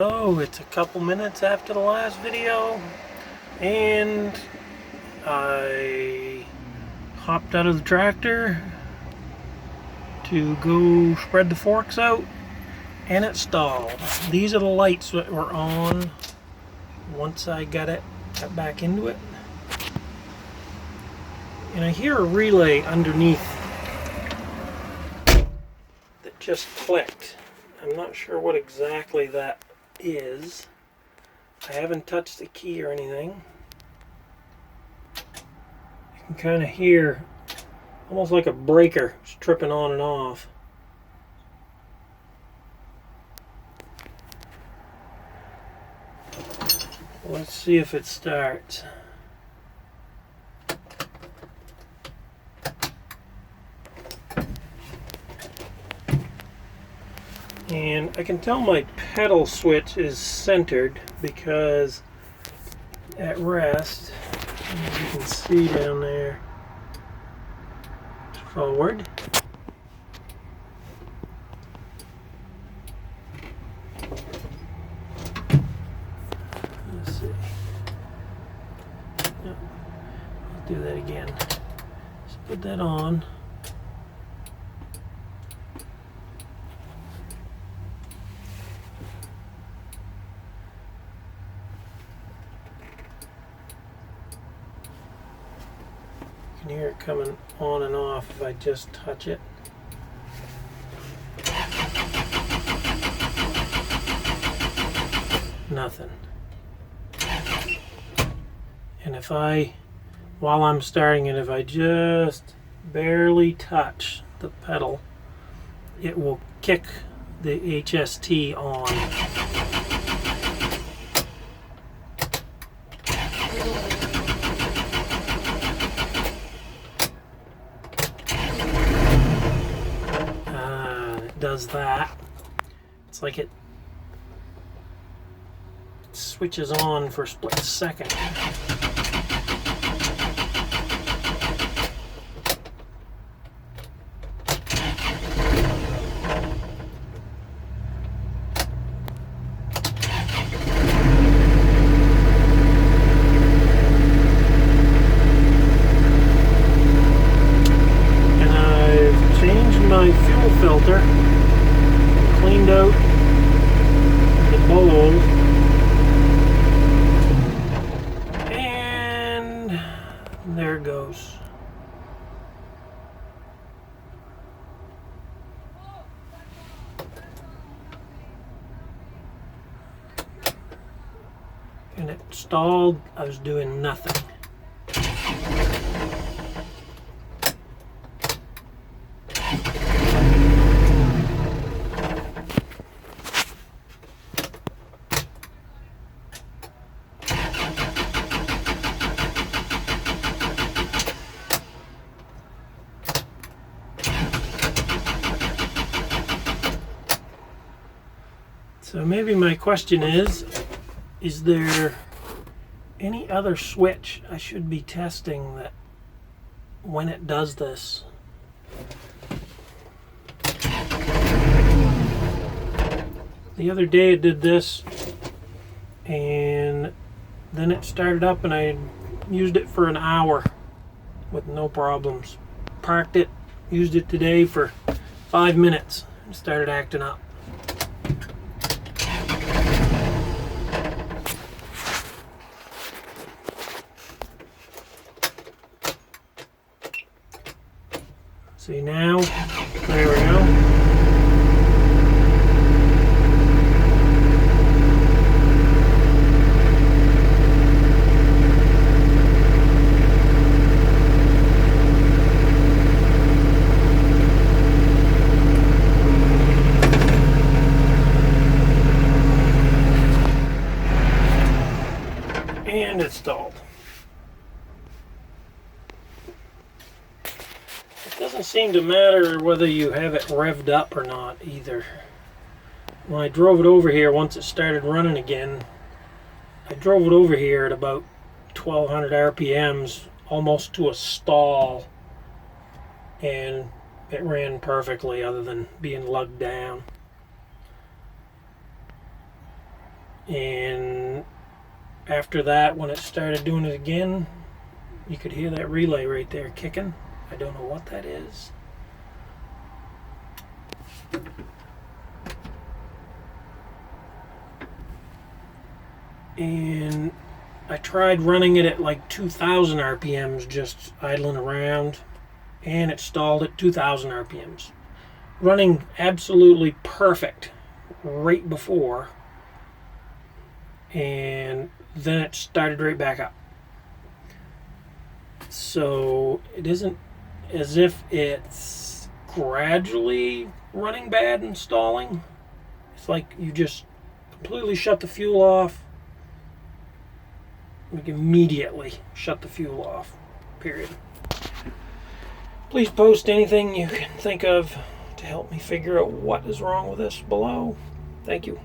Oh, it's a couple minutes after the last video, and I hopped out of the tractor to go spread the forks out, and it stalled. These are the lights that were on once I got back into it. And I hear a relay underneath that just clicked. I'm not sure what exactly that is. I haven't touched the key or anything. You can kind of hear almost like a breaker. It's tripping on and off. Let's see if it starts. And I can tell my pedal switch is centered because at rest, as you can see down there, forward. Let's see. Yep. I'll do that again. Just put that on. You can hear it coming on and off if I just touch it. Nothing. And if while I'm starting it, if I just barely touch the pedal, it will kick the HST on. Does that. It's like it switches on for a split second. And I've changed my fuel filter. Cleaned out the bowl, and there it goes. And it stalled. I was doing nothing. So maybe my question is there any other switch I should be testing that when it does this? The other day it did this, and then it started up and I used it for an hour with no problems. Parked it, used it today for 5 minutes, and started acting up. See now, there we go. And it's stalled. Doesn't seem to matter whether you have it revved up or not either. When I drove it over here, once it started running again, I drove it over here at about 1200 RPMs, almost to a stall, and it ran perfectly other than being lugged down. And after that, when it started doing it again, you could hear that relay right there kicking. I don't know what that is. And I tried running it at like 2,000 RPMs, just idling around, and it stalled at 2,000 RPMs. Running absolutely perfect right before, and then it started right back up. So it isn't as if it's gradually running bad and stalling. It's like you just completely shut the fuel off, like immediately shut the fuel off, period. Please post anything you can think of to help me figure out what is wrong with this below. Thank you.